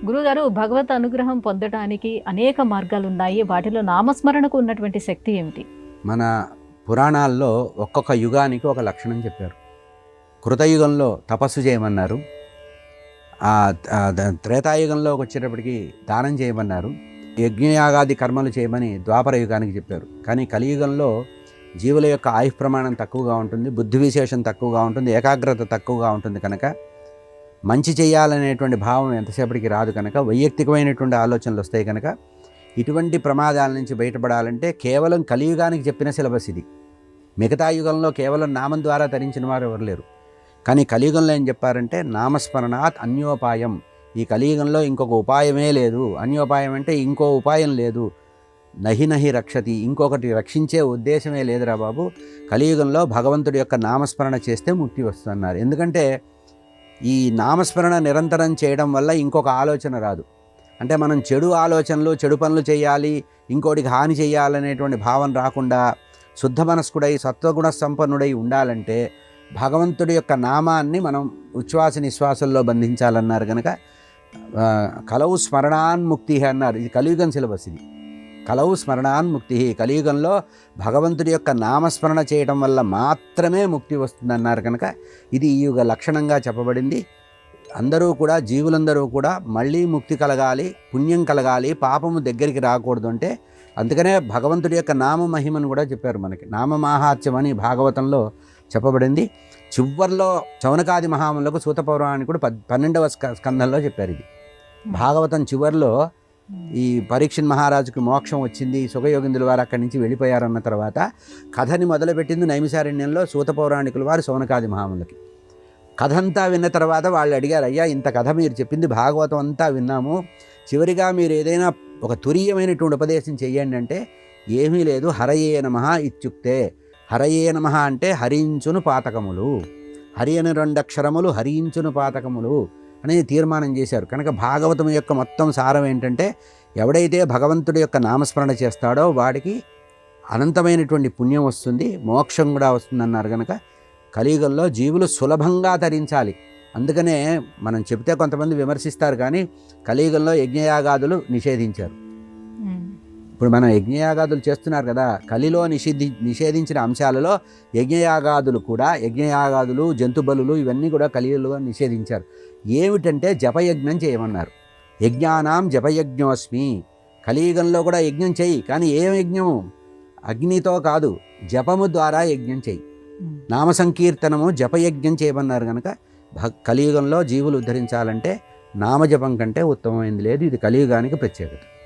గురుగారు, భగవత్ అనుగ్రహం పొందటానికి అనేక మార్గాలున్నాయి. వాటిలో నామస్మరణకు ఉన్నటువంటి శక్తి ఏమిటి? మన పురాణాల్లో ఒక్కొక్క యుగానికి ఒక లక్షణం చెప్పారు. కృతయుగంలో తపస్సు చేయమన్నారు. త్రేతాయుగంలోకి వచ్చేటప్పటికి దానం చేయమన్నారు. యజ్ఞయాగాది కర్మలు చేయమని ద్వాపర యుగానికి చెప్పారు. కానీ కలియుగంలో జీవుల యొక్క ఆయుష్ ప్రమాణం తక్కువగా ఉంటుంది, బుద్ధి విశేషం తక్కువగా ఉంటుంది, ఏకాగ్రత తక్కువగా ఉంటుంది. కనుక మంచి చేయాలనేటువంటి భావం ఎంతసేపటికి రాదు. కనుక వైయక్తికమైనటువంటి ఆలోచనలు వస్తాయి. కనుక ఇటువంటి ప్రమాదాల నుంచి బయటపడాలంటే కేవలం కలియుగానికి చెప్పిన సిలబస్ ఇది. మిగతా యుగంలో కేవలం నామం ద్వారా తరించిన వారు ఎవరు లేరు. కానీ కలియుగంలో ఏం చెప్పారంటే నామస్మరణాత్ అన్యోపాయం. ఈ కలియుగంలో ఇంకొక ఉపాయమే లేదు. అన్యోపాయం అంటే ఇంకో ఉపాయం లేదు. నహి నహి రక్షతి, ఇంకొకటి రక్షించే ఉద్దేశమే లేదురా బాబు. కలియుగంలో భగవంతుడి యొక్క నామస్మరణ చేస్తే ముక్తి వస్తున్నారు. ఎందుకంటే ఈ నామస్మరణ నిరంతరం చేయడం వల్ల ఇంకొక ఆలోచన రాదు. అంటే మనం చెడు ఆలోచనలు, చెడు పనులు చేయాలి, ఇంకోటికి హాని చేయాలనేటువంటి భావన రాకుండా శుద్ధ మనస్కుడై సత్వగుణ సంపన్నుడై ఉండాలంటే భగవంతుడి యొక్క నామాన్ని మనం ఉచ్ఛ్వాస నిశ్వాసంలో బంధించాలన్నారు. కనుక కలవు స్మరణాన్ముక్తి అన్నారు. ఇది కలియుగం సిలబస్. ఇది కలవు స్మరణాన్ముక్తి. కలియుగంలో భగవంతుడి యొక్క నామస్మరణ చేయడం వల్ల మాత్రమే ముక్తి వస్తుందన్నారు. కనుక ఇది ఈ యుగ లక్షణంగా చెప్పబడింది. అందరూ కూడా, జీవులందరూ కూడా మళ్ళీ ముక్తి కలగాలి, పుణ్యం కలగాలి, పాపము దగ్గరికి రాకూడదు. అంటే అందుకనే భగవంతుడి యొక్క నామ మహిమను కూడా చెప్పారు మనకి. నామమాహాత్యం అని భాగవతంలో చెప్పబడింది. చివర్లో చౌనకాది మహాములకు సూత పౌరాణికుడు 12వ స్కంధంలో చెప్పారు. ఇది భాగవతం చివర్లో ఈ పరీక్షణ్ మహారాజుకి మోక్షం వచ్చింది, సుఖయోగిందుల వారు అక్కడి నుంచి వెళ్ళిపోయారన్న తర్వాత కథని మొదలుపెట్టింది నైమిసారణ్యంలో సూత పౌరాణికుల వారు సౌనకాది మహాములకి. కథ అంతా విన్న తర్వాత వాళ్ళు అడిగారు, అయ్యా ఇంత కథ మీరు చెప్పింది భాగవతం అంతా విన్నాము, చివరిగా మీరు ఏదైనా ఒక తురీయమైనటువంటి ఉపదేశం చెయ్యండి. అంటే ఏమీ లేదు, హరయే నమః ఇత్యుక్తే. హరయే నమః అంటే హరించును పాతకములు, హరి అని 2 అక్షరములు, హరించును పాతకములు అనేది తీర్మానం చేశారు. కనుక భాగవతం యొక్క మొత్తం సారం ఏంటంటే ఎవడైతే భగవంతుడి యొక్క నామస్మరణ చేస్తాడో వాడికి అనంతమైనటువంటి పుణ్యం వస్తుంది, మోక్షం కూడా వస్తుందన్నారు. కనుక కలియుగంలో జీవులు సులభంగా తరించాలి. అందుకనే మనం చెబితే కొంతమంది విమర్శిస్తారు, కానీ కలియుగంలో యజ్ఞయాగాదులు నిషేధించారు. ఇప్పుడు మనం యజ్ఞయాగాదులు చేస్తున్నారు కదా, కలిలో నిషేధించిన అంశాలలో యజ్ఞయాగాదులు కూడా, యజ్ఞయాగాదులు, జంతు బలులు ఇవన్నీ కూడా కలియుగంలో నిషేధించారు. ఏమిటంటే జపయజ్ఞం చేయమన్నారు. యజ్ఞానాం జపయజ్ఞోస్మి. కలియుగంలో కూడా యజ్ఞం చెయ్యి, కానీ ఏం యజ్ఞము? అగ్నితో కాదు, జపము ద్వారా యజ్ఞం చెయ్యి. నామ సంకీర్తనము జపయజ్ఞం చేయమన్నారు. కనుక కలియుగంలో జీవులు ఉద్ధరించాలంటే నామజపం కంటే ఉత్తమమైంది లేదు. ఇది కలియుగానికి ప్రత్యేకత.